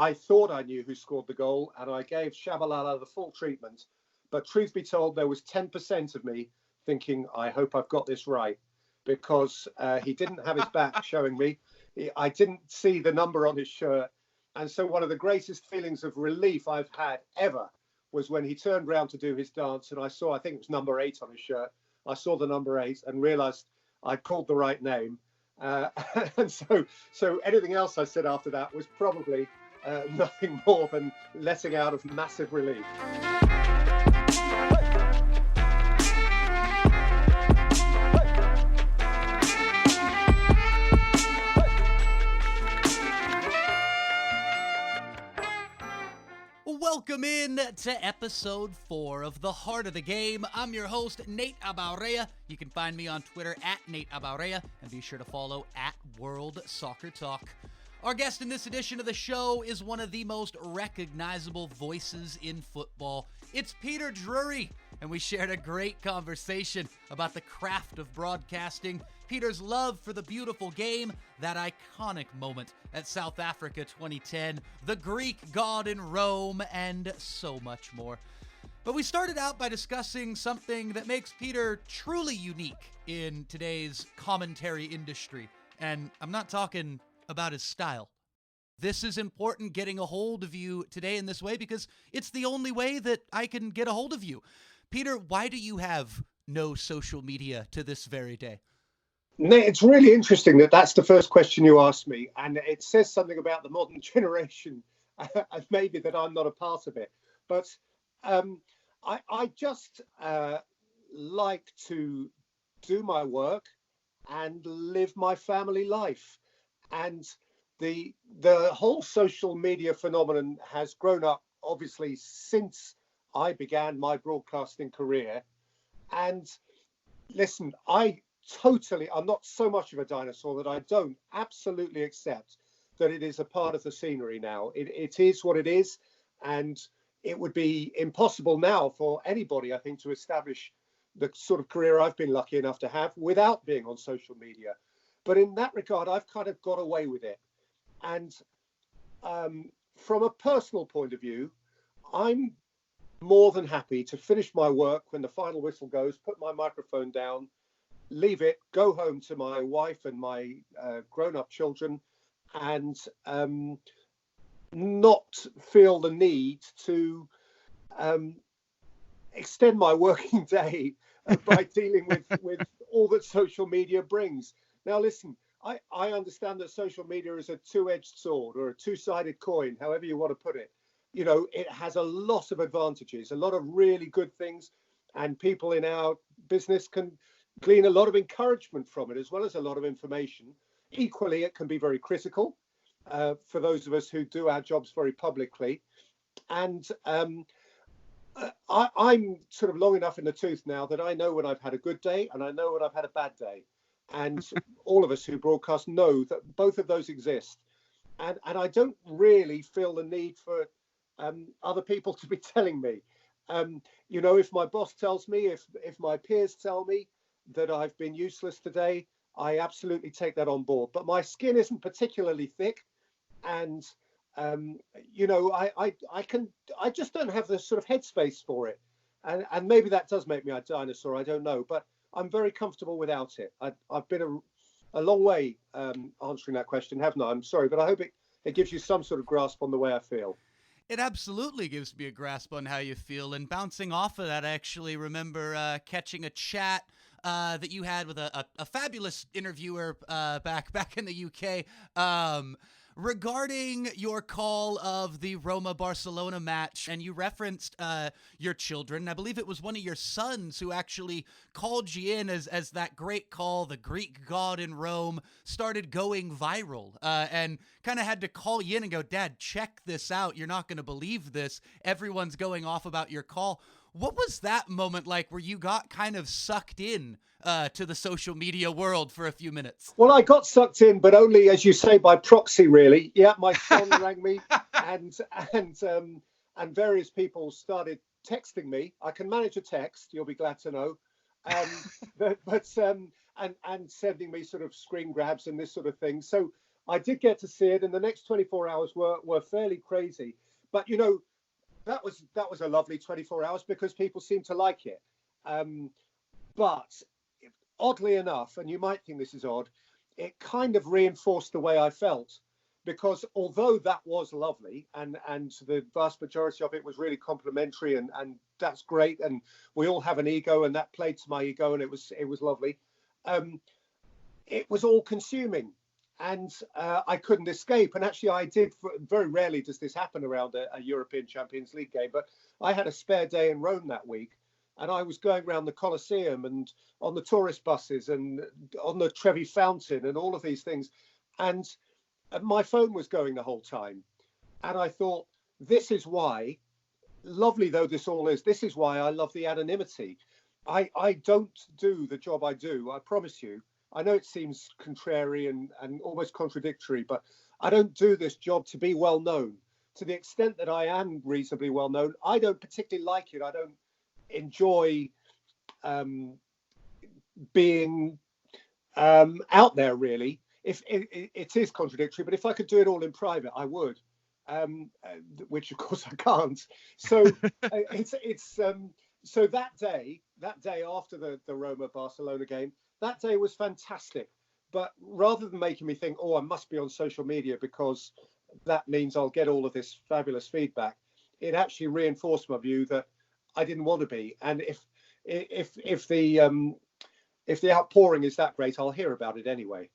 I thought I knew who scored the goal, and I gave Shabalala the full treatment. But truth be told, there was 10% of me thinking, I hope I've got this right, because he didn't have his back showing me. I didn't see the number on his shirt. And so one of the greatest feelings of relief I've had ever was when he turned round to do his dance, and I think it was number 8 on his shirt. I saw the number 8 and realized I called the right name. And so anything else I said after that was probably nothing more than letting out of massive relief. Welcome in to episode 4 of The Heart of the Game. I'm your host, Nate Abaurrea. You can find me on Twitter at Nate Abaurrea, and be sure to follow at World Soccer Talk. Our guest in this edition of the show is one of the most recognizable voices in football. It's Peter Drury, and we shared a great conversation about the craft of broadcasting, Peter's love for the beautiful game, that iconic moment at South Africa 2010, the Greek god in Rome, and so much more. But we started out by discussing something that makes Peter truly unique in today's commentary industry. And I'm not talking about his style. This is important, getting a hold of you today in this way, because it's the only way that I can get a hold of you. Peter, why do you have no social media to this very day? Nate, it's really interesting that that's the first question you asked me, and it says something about the modern generation, maybe that I'm not a part of it. But I just like to do my work and live my family life. And the whole social media phenomenon has grown up, obviously, since I began my broadcasting career. And listen, I'm not so much of a dinosaur that I don't absolutely accept that it is a part of the scenery now. It is what it is, and it would be impossible now for anybody, I think, to establish the sort of career I've been lucky enough to have without being on social media. But in that regard, I've kind of got away with it. And from a personal point of view, I'm more than happy to finish my work when the final whistle goes, put my microphone down, leave it, go home to my wife and my grown-up children, and not feel the need to extend my working day by dealing with all that social media brings. Now, listen, I understand that social media is a two-edged sword or a two-sided coin, however you want to put it. You know, it has a lot of advantages, a lot of really good things, and people in our business can glean a lot of encouragement from it, as well as a lot of information. Equally, it can be very critical for those of us who do our jobs very publicly. And I'm sort of long enough in the tooth now that I know when I've had a good day and I know when I've had a bad day. And all of us who broadcast know that both of those exist. And I don't really feel the need for other people to be telling me. You know, if my boss tells me, if my peers tell me that I've been useless today, I absolutely take that on board. But my skin isn't particularly thick, and you know, I just don't have the sort of headspace for it. And maybe that does make me a dinosaur, I don't know, but I'm very comfortable without it. I've been a long way answering that question, haven't I? I'm sorry, but I hope it gives you some sort of grasp on the way I feel. It absolutely gives me a grasp on how you feel. And bouncing off of that, I actually remember catching a chat that you had with a fabulous interviewer back in the UK regarding your call of the Roma-Barcelona match. And you referenced your children. I believe it was one of your sons who actually called you in as that great call, the Greek god in Rome, started going viral, and kind of had to call you in and go, Dad, check this out. You're not going to believe this. Everyone's going off about your call. What was that moment like where you got kind of sucked in to the social media world for a few minutes? Well, I got sucked in, but only, as you say, by proxy, really. Yeah, my son rang me, and various people started texting me. I can manage a text, you'll be glad to know, and sending me sort of screen grabs and this sort of thing. So I did get to see it, and the next 24 hours were fairly crazy. But that was a lovely 24 hours because people seemed to like it. But oddly enough, and you might think this is odd, it kind of reinforced the way I felt, because although that was lovely and the vast majority of it was really complimentary and that's great, and we all have an ego, and that played to my ego, and it was lovely. It was all consuming, and I couldn't escape. And actually, I did. Very rarely does this happen around a European Champions League game, but I had a spare day in Rome that week, and I was going around the Colosseum and on the tourist buses and on the Trevi Fountain and all of these things, and my phone was going the whole time. And I thought, this is why, lovely though this all is, this is why I love the anonymity. I don't do the job I do, I promise you. I know it seems contrary and almost contradictory, but I don't do this job to be well known. To the extent that I am reasonably well known, I don't particularly like it. I don't enjoy being out there, really. If it is contradictory, but if I could do it all in private, I would, which of course I can't. So so that day after the Roma Barcelona game, that day was fantastic. But rather than making me think, oh, I must be on social media because that means I'll get all of this fabulous feedback, it actually reinforced my view that I didn't want to be. And if the outpouring is that great, I'll hear about it anyway.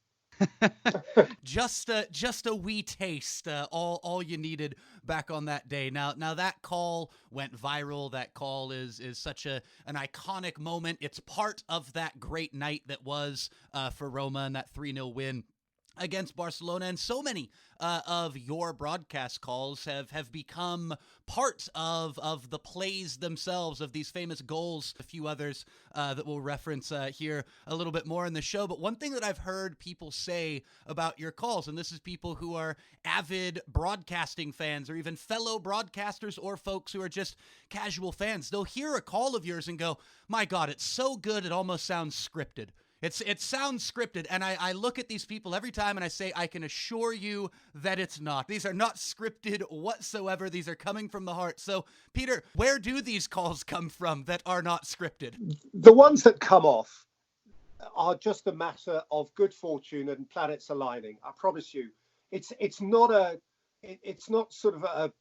just a wee taste, all you needed back on that day. Now that call went viral. That call is such an iconic moment. It's part of that great night that was for Roma and that 3-0 win against Barcelona. And so many of your broadcast calls have become part of the plays themselves, of these famous goals, a few others that we'll reference here a little bit more in the show. But one thing that I've heard people say about your calls, and this is people who are avid broadcasting fans or even fellow broadcasters or folks who are just casual fans, they'll hear a call of yours and go, my God, it's so good it almost sounds scripted. It sounds scripted, and I look at these people every time and I say, I can assure you that it's not. These are not scripted whatsoever. These are coming from the heart. So, Peter, where do these calls come from that are not scripted? The ones that come off are just a matter of good fortune and planets aligning. I promise you, it's not sort of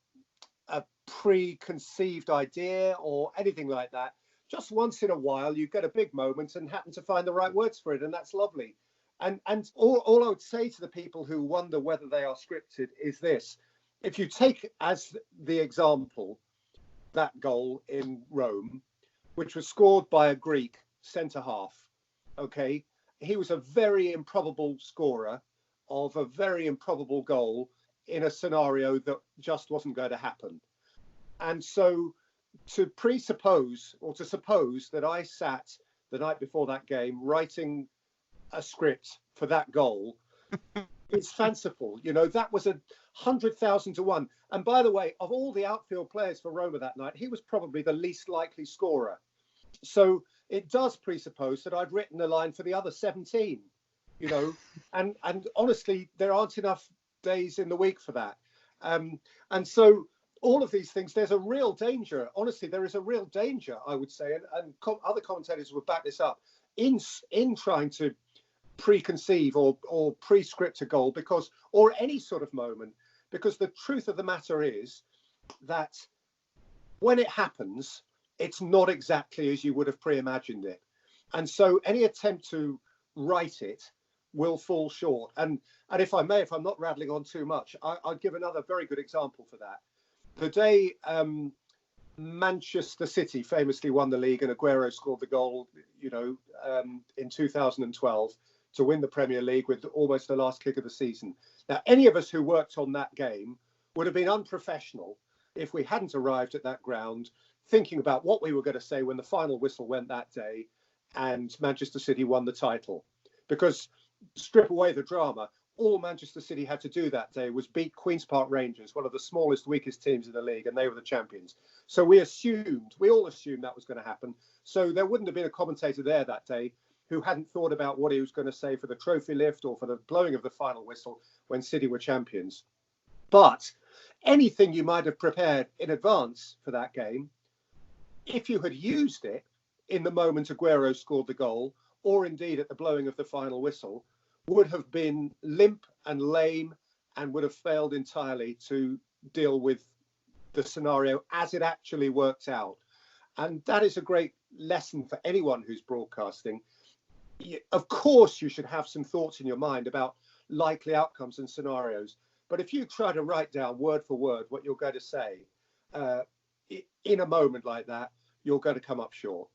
a preconceived idea or anything like that. Just once in a while, you get a big moment and happen to find the right words for it, and that's lovely. And all I would say to the people who wonder whether they are scripted is this. If you take as the example that goal in Rome, which was scored by a Greek centre-half, okay? He was a very improbable scorer of a very improbable goal in a scenario that just wasn't going to happen. And so to presuppose or to suppose that I sat the night before that game writing a script for that goal, it's fanciful. That was 100,000 to 1. And by the way, of all the outfield players for Roma that night, he was probably the least likely scorer. So it does presuppose that I'd written a line for the other 17, and honestly, there aren't enough days in the week for that. And so all of these things, there's a real danger. Honestly, there is a real danger, I would say, and other commentators would back this up, in trying to preconceive or pre-script a goal, or any sort of moment, because the truth of the matter is that when it happens, it's not exactly as you would have pre-imagined it. And so any attempt to write it will fall short. And if I may, if I'm not rattling on too much, I'll give another very good example for that. The day Manchester City famously won the league and Aguero scored the goal, in 2012 to win the Premier League with almost the last kick of the season. Now, any of us who worked on that game would have been unprofessional if we hadn't arrived at that ground thinking about what we were going to say when the final whistle went that day and Manchester City won the title. Because strip away the drama, all Manchester City had to do that day was beat Queen's Park Rangers, one of the smallest, weakest teams in the league, and they were the champions. So we all assumed that was going to happen. So there wouldn't have been a commentator there that day who hadn't thought about what he was going to say for the trophy lift or for the blowing of the final whistle when City were champions. But anything you might have prepared in advance for that game, if you had used it in the moment Aguero scored the goal, or indeed at the blowing of the final whistle, would have been limp and lame and would have failed entirely to deal with the scenario as it actually worked out. And that is a great lesson for anyone who's broadcasting. Of course, you should have some thoughts in your mind about likely outcomes and scenarios. But if you try to write down word for word what you're going to say in a moment like that, you're going to come up short.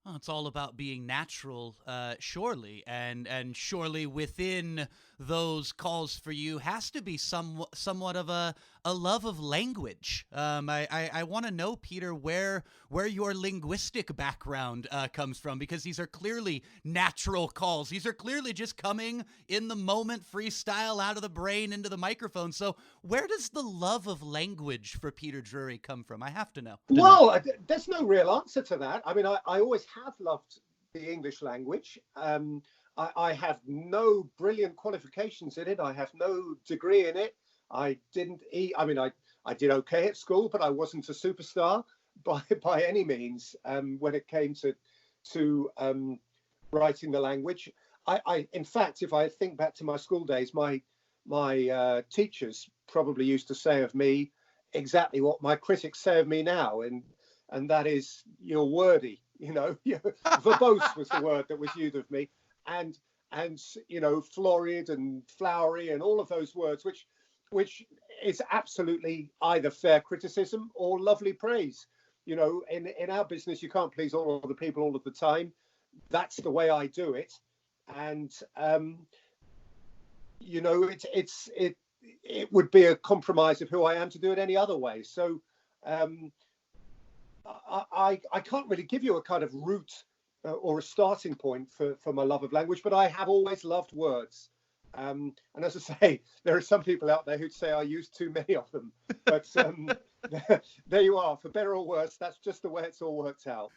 Well, it's all about being natural, surely, and surely within those calls for you has to be somewhat of a love of language. I want to know, Peter, where your linguistic background comes from, because these are clearly natural calls. These are clearly just coming in the moment, freestyle out of the brain into the microphone. So where does the love of language for Peter Drury come from? I have to know. Well, there's no real answer to that. I mean, I always have loved the English language. I have no brilliant qualifications in it. I have no degree in it. I didn't eat. I mean, I did okay at school, but I wasn't a superstar by any means when it came to writing the language. I in fact, if I think back to my school days, my teachers probably used to say of me exactly what my critics say of me now, and that is, you're wordy. You know, verbose was the word that was used of me, and florid and flowery and all of those words, which is absolutely either fair criticism or lovely praise. You know, in our business, you can't please all of the people all of the time. That's the way I do it, and it would be a compromise of who I am to do it any other way. So. I can't really give you a kind of route or a starting point for my love of language, but I have always loved words. And as I say, there are some people out there who'd say I use too many of them. But there you are. For better or worse, that's just the way it's all worked out.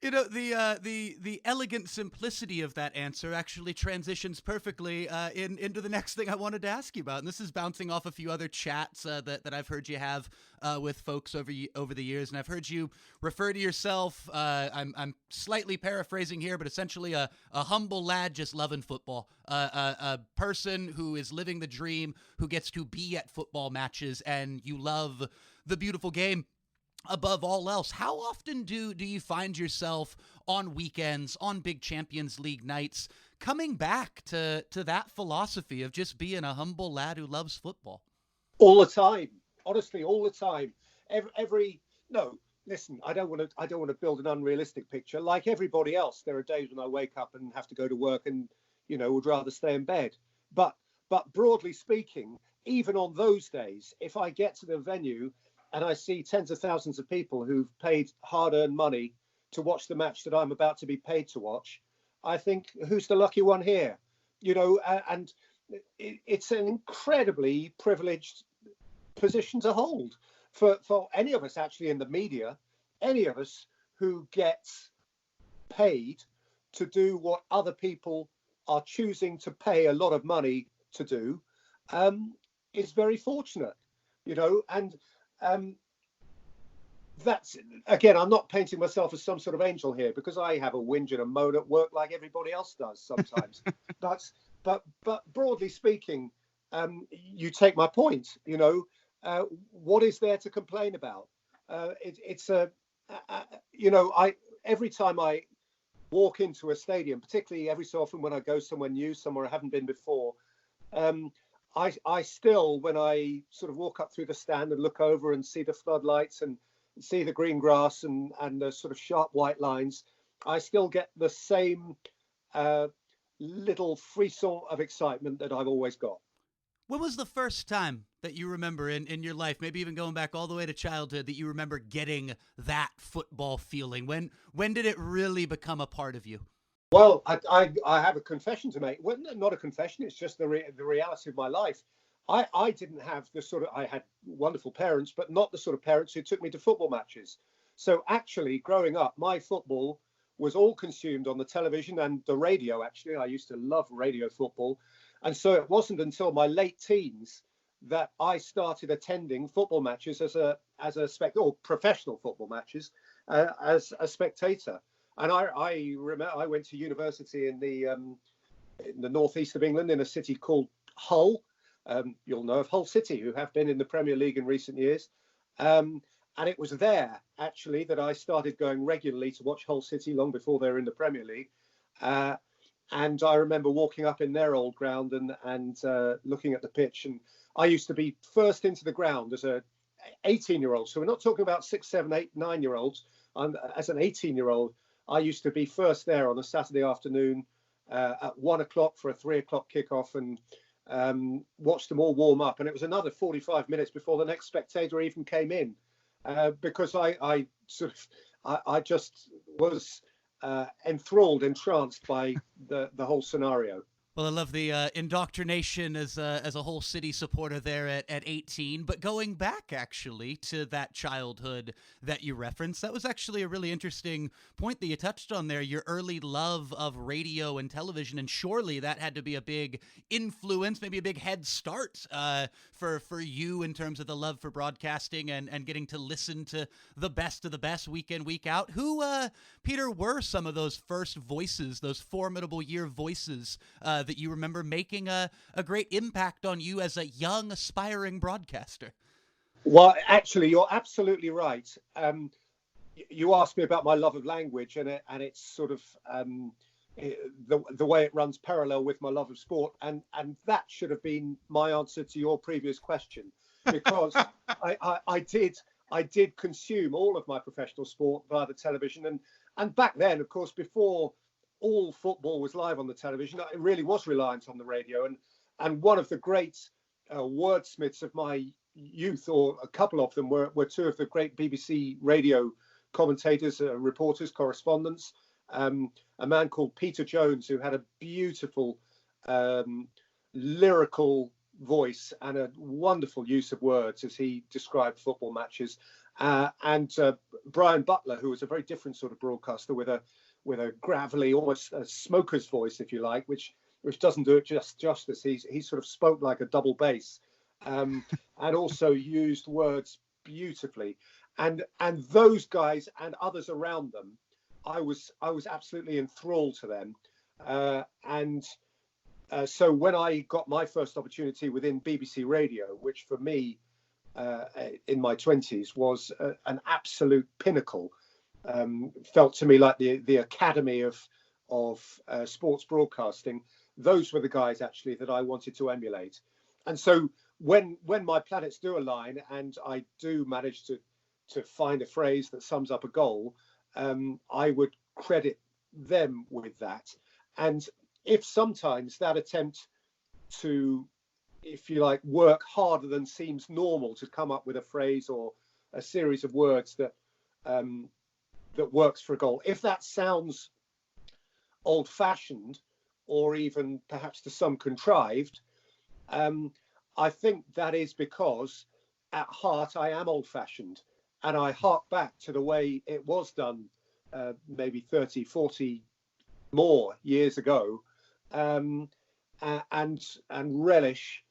You know, the elegant simplicity of that answer actually transitions perfectly into the next thing I wanted to ask you about. And this is bouncing off a few other chats that I've heard you have with folks over the years. And I've heard you refer to yourself, I'm slightly paraphrasing here, but essentially a humble lad just loving football, a person who is living the dream, who gets to be at football matches, and you love the beautiful game above all else. How often do you find yourself on weekends, on big Champions League nights, coming back to that philosophy of just being a humble lad who loves football? All the time, honestly, all the time. No, listen, I don't want to build an unrealistic picture. Like everybody else, there are days when I wake up and have to go to work and would rather stay in bed. But broadly speaking, even on those days, if I get to the venue and I see tens of thousands of people who've paid hard-earned money to watch the match that I'm about to be paid to watch, I think, who's the lucky one here? And it's an incredibly privileged position to hold for any of us actually in the media, any of us who gets paid to do what other people are choosing to pay a lot of money to do, is very fortunate, and that's, again, I'm not painting myself as some sort of angel here, because I have a whinge and a moan at work like everybody else does sometimes. but broadly speaking, you take my point. What is there to complain about? Every time I walk into a stadium, particularly every so often when I go somewhere new, somewhere I haven't been before, I still, when I sort of walk up through the stand and look over and see the floodlights and see the green grass and the sort of sharp white lines, I still get the same little frisson of excitement that I've always got. When was the first time that you remember in your life, maybe even going back all the way to childhood, that you remember getting that football feeling? When did it really become a part of you? Well, I have a confession to make. Well, not a confession. It's just the reality of my life. I didn't have I had wonderful parents, but not the sort of parents who took me to football matches. So actually, growing up, my football was all consumed on the television and the radio. Actually, I used to love radio football, and so it wasn't until my late teens that I started attending football matches as a or professional football matches as a spectator. And I remember I went to university in the northeast of England, in a city called Hull. You'll know of Hull City, who have been in the Premier League in recent years. And it was there, actually, that I started going regularly to watch Hull City long before they were in the Premier League. And I remember walking up in their old ground and looking at the pitch. And I used to be first into the ground as a 18-year-old. So we're not talking about 6, 7, 8, 9-year-olds. As an 18-year-old, I used to be first there on a Saturday afternoon at 1 o'clock for a 3 o'clock kickoff, and watched them all warm up. And it was another 45 minutes before the next spectator even came in, because I just was enthralled, entranced by the whole scenario. Well, I love the indoctrination as a whole city supporter there at 18. But going back, actually, to that childhood that you referenced, that was actually a really interesting point that you touched on there, your early love of radio and television. And surely that had to be a big influence, maybe a big head start for you in terms of the love for broadcasting and getting to listen to the best of the best week in, week out. Who, Peter, were some of those first voices, those formidable year voices that you remember making a great impact on you as a young, aspiring broadcaster? Well, actually, you're absolutely right. You asked me about my love of language, and it's sort of the way it runs parallel with my love of sport, and that should have been my answer to your previous question, because I did consume all of my professional sport via the television, and back then, of course, before all football was live on the television, it really was reliant on the radio. And one of the great wordsmiths of my youth, or a couple of them, were two of the great BBC radio commentators, reporters, correspondents. A man called Peter Jones, who had a beautiful lyrical voice and a wonderful use of words as he described football matches. And Brian Butler, who was a very different sort of broadcaster with a gravelly, almost a smoker's voice, if you like, which doesn't do it justice. He sort of spoke like a double bass, and also used words beautifully. And those guys and others around them, I was absolutely enthralled to them. So when I got my first opportunity within BBC Radio, which for me in my 20s was an absolute pinnacle, felt to me like the academy of sports broadcasting, those were the guys actually that I wanted to emulate. And so when my planets do align and I do manage to find a phrase that sums up a goal, I would credit them with that. And if sometimes that attempt to, if you like, work harder than seems normal to come up with a phrase or a series of words that works for a goal, if that sounds old-fashioned or even perhaps to some contrived, I think that is because at heart I am old-fashioned, and I hark back to the way it was done maybe 30, 40 more years ago, and relish,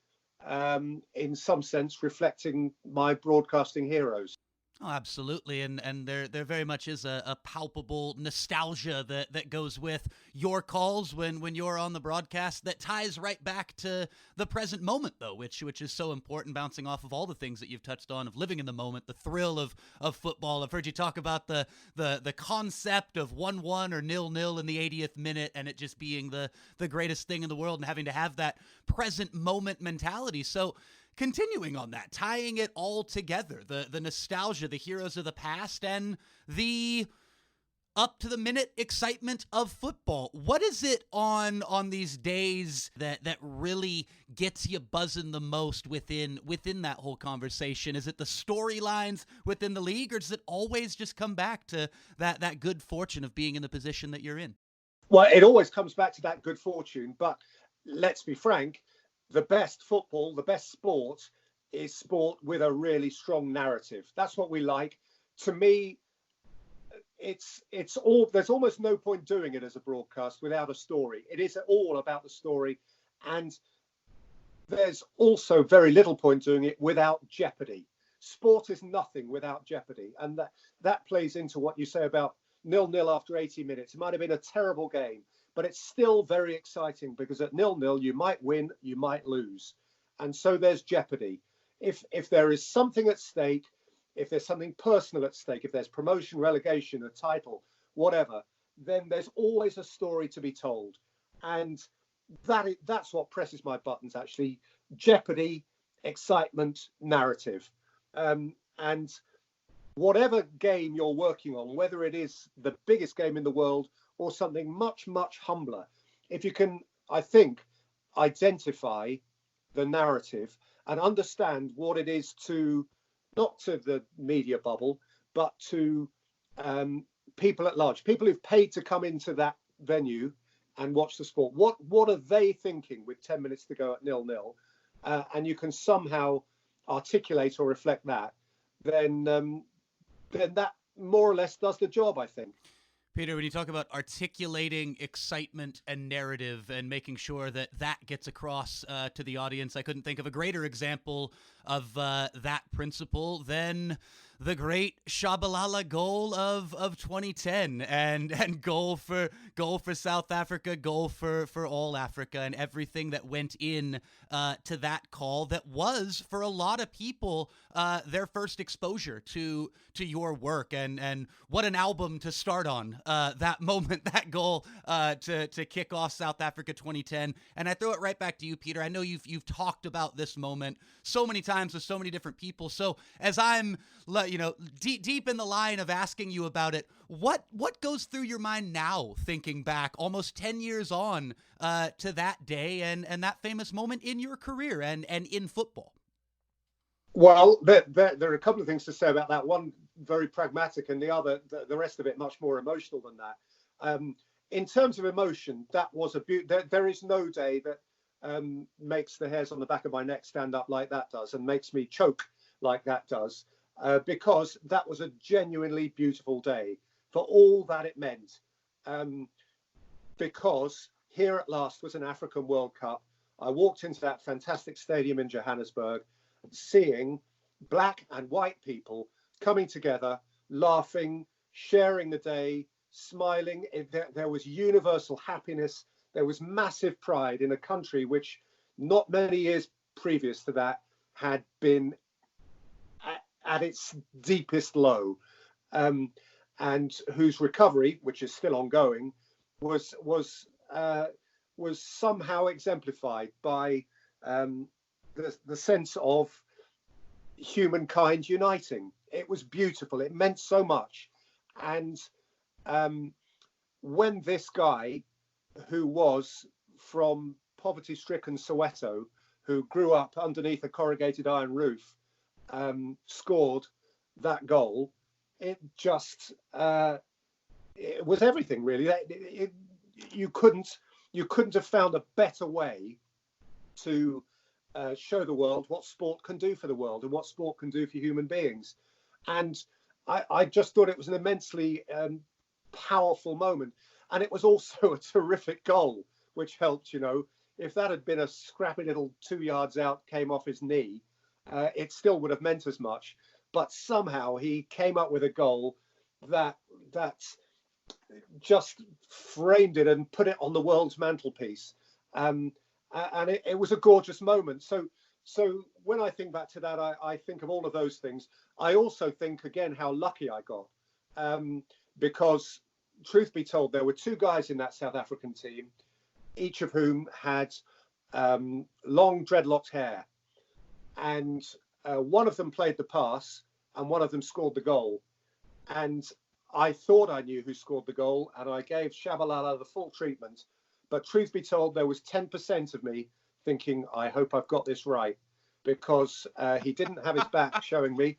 in some sense, reflecting my broadcasting heroes. Oh, absolutely, and there very much is a palpable nostalgia that goes with your calls when you're on the broadcast that ties right back to the present moment, though, which is so important, bouncing off of all the things that you've touched on, of living in the moment, the thrill of football. I've heard you talk about the concept of 1-1 or 0-0 in the 80th minute, and it just being the greatest thing in the world, and having to have that present moment mentality. So, continuing on that, tying it all together, the nostalgia, the heroes of the past, and the up-to-the-minute excitement of football. What is it on these days that really gets you buzzing the most within that whole conversation? Is it the storylines within the league, or does it always just come back to that good fortune of being in the position that you're in? Well, it always comes back to that good fortune, but let's be frank, the best football, the best sport is sport with a really strong narrative. That's what we like. To me, it's all, there's almost no point doing it as a broadcast without a story. It is all about the story, and there's also very little point doing it without jeopardy. Sport is nothing without jeopardy, and that plays into what you say about 0-0 after 80 minutes. It might have been a terrible game, but it's still very exciting, because at 0-0 you might win, you might lose, and so there's jeopardy. If there is something at stake, if there's something personal at stake, if there's promotion, relegation, a title, whatever, then there's always a story to be told. And that's what presses my buttons, actually. Jeopardy, excitement, narrative. And whatever game you're working on, whether it is the biggest game in the world or something much, much humbler, if you can, I think, identify the narrative and understand what it is to, not to the media bubble, but to people at large, people who've paid to come into that venue and watch the sport. What are they thinking with 10 minutes to go at 0-0? And you can somehow articulate or reflect that, then that more or less does the job, I think. Peter, when you talk about articulating excitement and narrative and making sure that that gets across to the audience, I couldn't think of a greater example of that principle than the great Shabalala goal of 2010 and goal for South Africa, goal for all Africa, and everything that went in to that call that was, for a lot of people, their first exposure to your work, and what an album to start on, that moment, that goal to kick off South Africa 2010. And I throw it right back to you, Peter. I know you've talked about this moment so many times with so many different people. So as I'm deep in the line of asking you about it, what goes through your mind now, thinking back almost 10 years on to that day and that famous moment in your career and in football? Well, there are a couple of things to say about that. One, very pragmatic, and the other, the rest of it, much more emotional than that. In terms of emotion, that was there is no day that makes the hairs on the back of my neck stand up like that does, and makes me choke like that does, because that was a genuinely beautiful day for all that it meant. Because here at last was an African World Cup. I walked into that fantastic stadium in Johannesburg, seeing black and white people coming together, laughing, sharing the day, smiling. There was universal happiness. There was massive pride in a country which, not many years previous to that, had been at its deepest low, and whose recovery, which is still ongoing, was somehow exemplified by the sense of humankind uniting. It was beautiful. It meant so much. And when this guy, who was from poverty-stricken Soweto, who grew up underneath a corrugated iron roof, scored that goal, it just it was everything, really. You couldn't have found a better way to show the world what sport can do for the world and what sport can do for human beings. And I just thought it was an immensely powerful moment. And it was also a terrific goal, which helped. If that had been a scrappy little 2 yards out, came off his knee, it still would have meant as much. But somehow he came up with a goal that just framed it and put it on the world's mantelpiece. And it was a gorgeous moment. So when I think back to that, I think of all of those things. I also think, again, how lucky I got, because, truth be told, there were two guys in that South African team, each of whom had long dreadlocked hair. And one of them played the pass and one of them scored the goal. And I thought I knew who scored the goal, and I gave Shabalala the full treatment. But truth be told, there was 10% of me thinking, I hope I've got this right, because he didn't have his back showing me.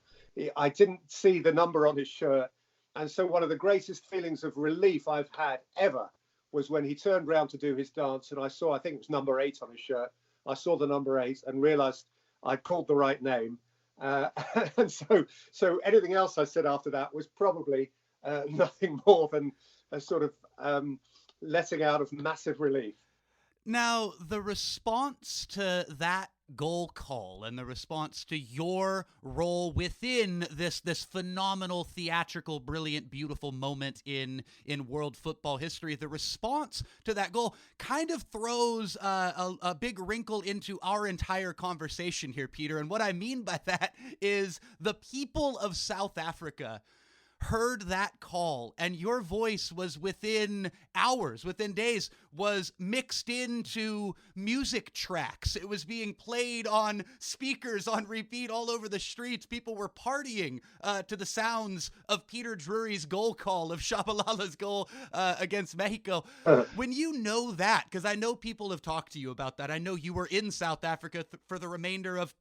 I didn't see the number on his shirt. And so one of the greatest feelings of relief I've had ever was when he turned round to do his dance, and I think it was number 8 on his shirt. I saw the number 8 and realized I'd called the right name. And so anything else I said after that was probably nothing more than a sort of letting out of massive relief. Now, the response to that goal call and the response to your role within this phenomenal, theatrical, brilliant, beautiful moment in world football history, the response to that goal kind of throws a big wrinkle into our entire conversation here, Peter. And what I mean by that is the people of South Africa heard that call, and your voice was within hours, within days, was mixed into music tracks. It was being played on speakers on repeat all over the streets. People were partying to the sounds of Peter Drury's goal call, of Shabalala's goal against Mexico. When you know that, because I know people have talked to you about that, I know you were in South Africa for the remainder of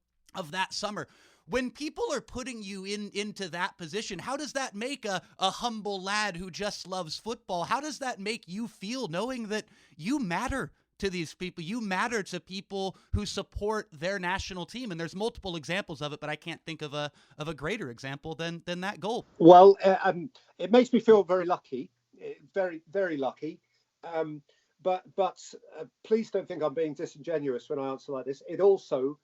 that summer. When people are putting you into that position, how does that make a humble lad who just loves football? How does that make you feel, knowing that you matter to these people? You matter to people who support their national team, and there's multiple examples of it, but I can't think of a greater example than that goal. Well, it makes me feel very lucky, very, very lucky. But please don't think I'm being disingenuous when I answer like this. It also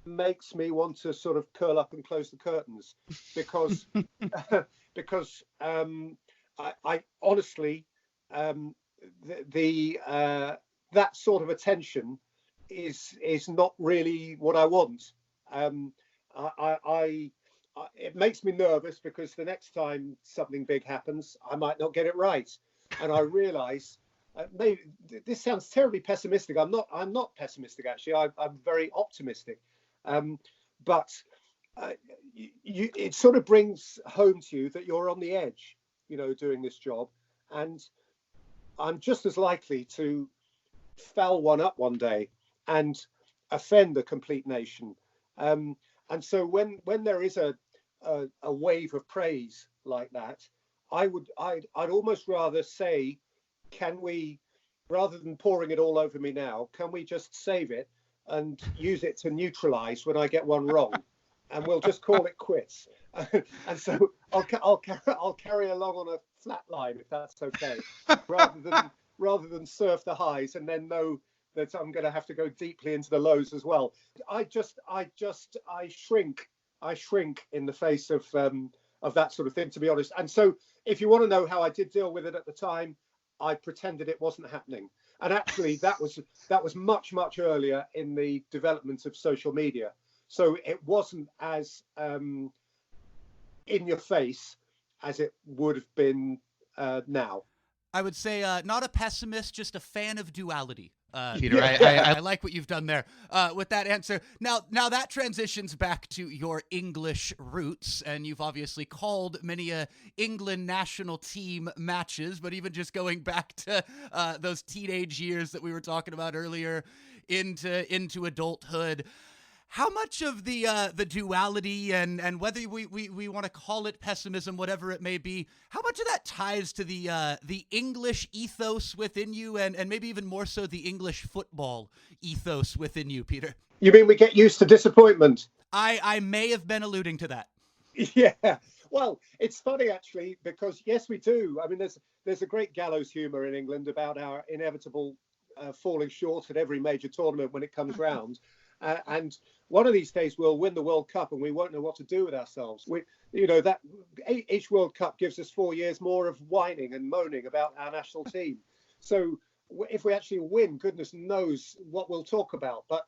makes me want to sort of curl up and close the curtains, because I honestly, that sort of attention is not really what I want. It makes me nervous, because the next time something big happens, I might not get it right, and I realise. Maybe this sounds terribly pessimistic. I'm not pessimistic, actually. I'm very optimistic. But it sort of brings home to you that you're on the edge, doing this job, and I'm just as likely to foul one up one day and offend a complete nation. And so when there is a wave of praise like that, I'd almost rather say, can we, rather than pouring it all over me now, can we just save it and use it to neutralize when I get one wrong, and we'll just call it quits. And so I'll carry along on a flat line, if that's okay, rather than surf the highs and then know that I'm going to have to go deeply into the lows as well. I shrink in the face of that sort of thing, to be honest. And so if you want to know how I did deal with it at the time, I pretended it wasn't happening. And actually, that was much, much earlier in the development of social media. So it wasn't as in your face as it would have been now. I would say not a pessimist, just a fan of duality. Peter, yeah. I like what you've done there with that answer. Now that transitions back to your English roots, and you've obviously called many England national team matches, but even just going back to those teenage years that we were talking about earlier into adulthood. How much of the duality and whether we want to call it pessimism, whatever it may be, how much of that ties to the English ethos within you, and maybe even more so the English football ethos within you, Peter? You mean we get used to disappointment? I may have been alluding to that. Yeah. Well, it's funny, actually, because yes, we do. I mean, there's a great gallows humor in England about our inevitable falling short at every major tournament when it comes round. And one of these days we'll win the World Cup and we won't know what to do with ourselves. That each World Cup gives us 4 years more of whining and moaning about our national team. So if we actually win, goodness knows what we'll talk about. But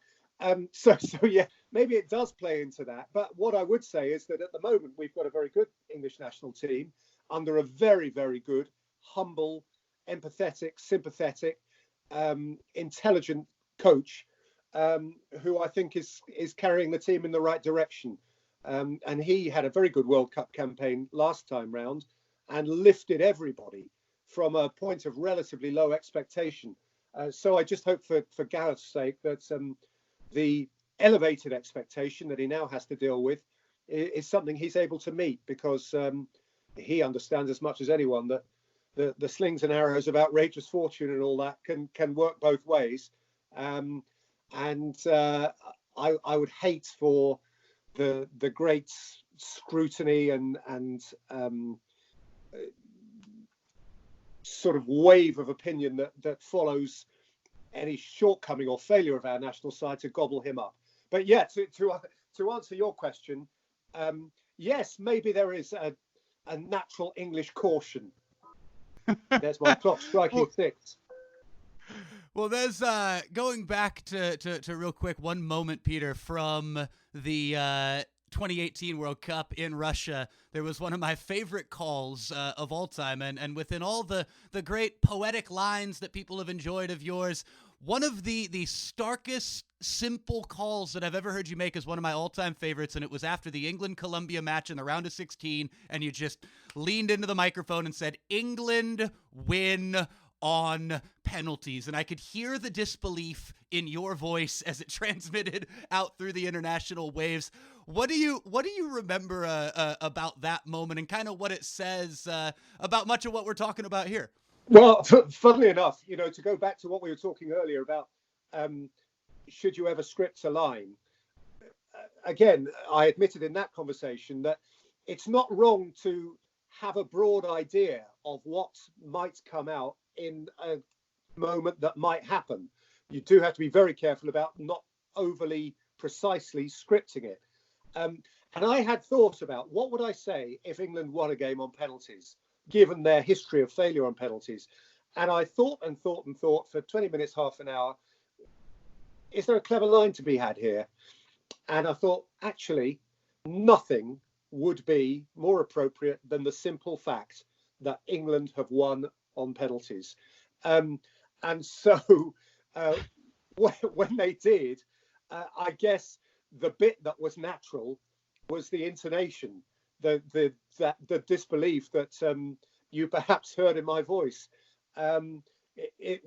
so yeah, maybe it does play into that. But what I would say is that at the moment we've got a very good English national team under a very, very good, humble, empathetic, sympathetic, intelligent coach. Who I think is carrying the team in the right direction. And he had a very good World Cup campaign last time round and lifted everybody from a point of relatively low expectation. So I just hope for Gareth's sake that the elevated expectation that he now has to deal with is something he's able to meet, because he understands as much as anyone that the slings and arrows of outrageous fortune and all that can work both ways. And I would hate for the great scrutiny and sort of wave of opinion that follows any shortcoming or failure of our national side to gobble him up. But yeah, to answer your question, yes, maybe there is a natural English caution. There's my clock striking 6. Well, there's going back to real quick one moment, Peter, from the 2018 World Cup in Russia. There was one of my favorite calls of all time, and within all the great poetic lines that people have enjoyed of yours, one of the starkest, simple calls that I've ever heard you make is one of my all-time favorites, and it was after the England-Colombia match in the round of 16, and you just leaned into the microphone and said, "England win on penalties." And I could hear the disbelief in your voice as it transmitted out through the international waves. What do you remember about that moment, and kind of what it says about much of what we're talking about here? Well, funnily enough, to go back to what we were talking earlier about should you ever script a line, again, I admitted in that conversation that it's not wrong to have a broad idea of what might come out in a moment that might happen. You do have to be very careful about not overly precisely scripting it. And I had thought about what would I say if England won a game on penalties, given their history of failure on penalties. And I thought for 20 minutes, half an hour, is there a clever line to be had here? And I thought, actually, nothing would be more appropriate than the simple fact that England have won on penalties. And so when they did, I guess the bit that was natural was the intonation, the disbelief that you perhaps heard in my voice. It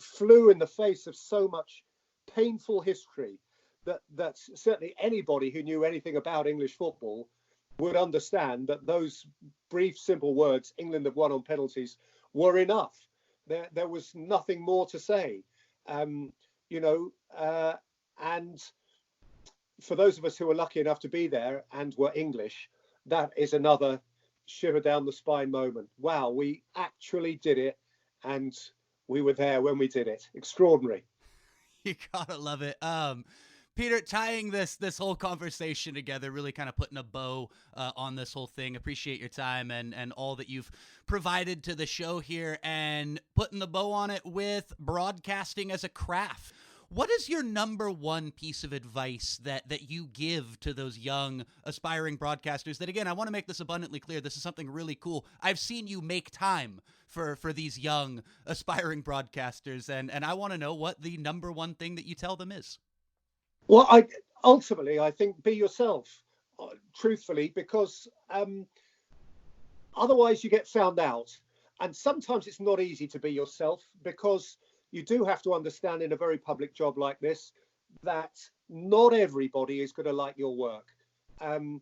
flew in the face of so much painful history that certainly anybody who knew anything about English football would understand that those brief, simple words, "England have won on penalties," were enough. There was nothing more to say, and for those of us who were lucky enough to be there and were English, that is another shiver down the spine moment. Wow, we actually did it, and we were there when we did it. Extraordinary. You gotta love it. Peter, tying this whole conversation together, really kind of putting a bow on this whole thing. Appreciate your time and all that you've provided to the show here, and putting the bow on it with broadcasting as a craft. What is your number one piece of advice that you give to those young aspiring broadcasters that, again, I want to make this abundantly clear, this is something really cool. I've seen you make time for these young aspiring broadcasters, and I want to know what the number one thing that you tell them is. Well, I think be yourself, truthfully, because otherwise you get found out. And sometimes it's not easy to be yourself, because you do have to understand in a very public job like this that not everybody is going to like your work. And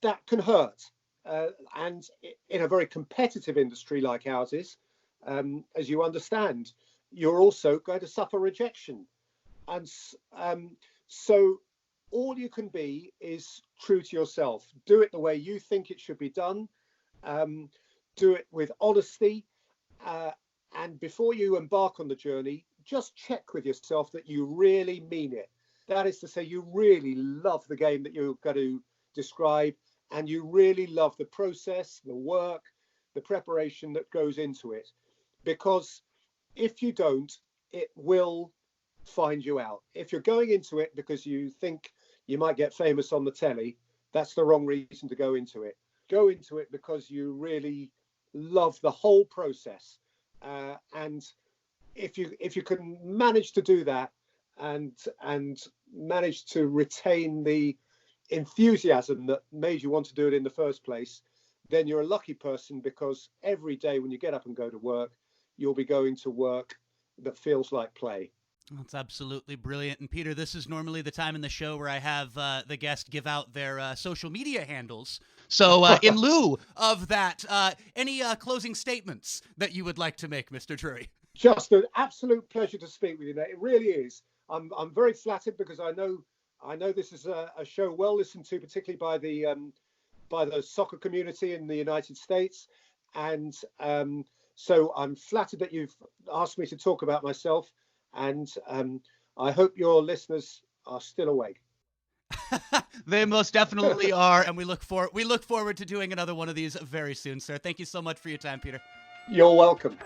that can hurt. And in a very competitive industry like ours is, as you understand, you're also going to suffer rejection. And so all you can be is true to yourself. Do it the way you think it should be done. Do it with honesty. And before you embark on the journey, just check with yourself that you really mean it. That is to say, you really love the game that you're going to describe, and you really love the process, the work, the preparation that goes into it. Because if you don't, it will find you out. If you're going into it because you think you might get famous on the telly, that's the wrong reason to go into it. Go into it because you really love the whole process. And if you can manage to do that and manage to retain the enthusiasm that made you want to do it in the first place, then you're a lucky person, because every day when you get up and go to work, you'll be going to work that feels like play. That's absolutely brilliant. And Peter, this is normally the time in the show where I have the guest give out their social media handles. So in lieu of that, any closing statements that you would like to make, Mr. Drury? Just an absolute pleasure to speak with you, Nate. It really is. I'm very flattered, because I know this is a show well listened to, particularly by the soccer community in the United States. And so I'm flattered that you've asked me to talk about myself, and I hope your listeners are still awake. They most definitely are, and we look forward to doing another one of these very soon, sir. Thank you so much for your time, Peter. You're welcome.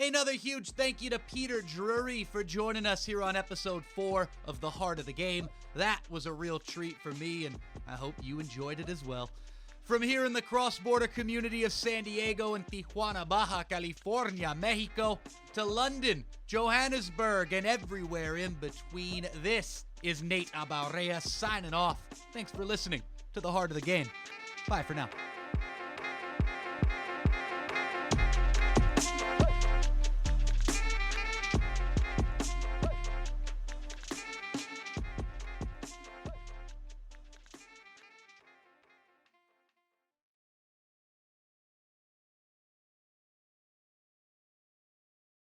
Another huge thank you to Peter Drury for joining us here on episode 4 of The Heart of the Game. That was a real treat for me, and I hope you enjoyed it as well. From here in the cross-border community of San Diego and Tijuana, Baja California, Mexico, to London, Johannesburg, and everywhere in between, this is Nate Abaurrea signing off. Thanks for listening to The Heart of the Game. Bye for now.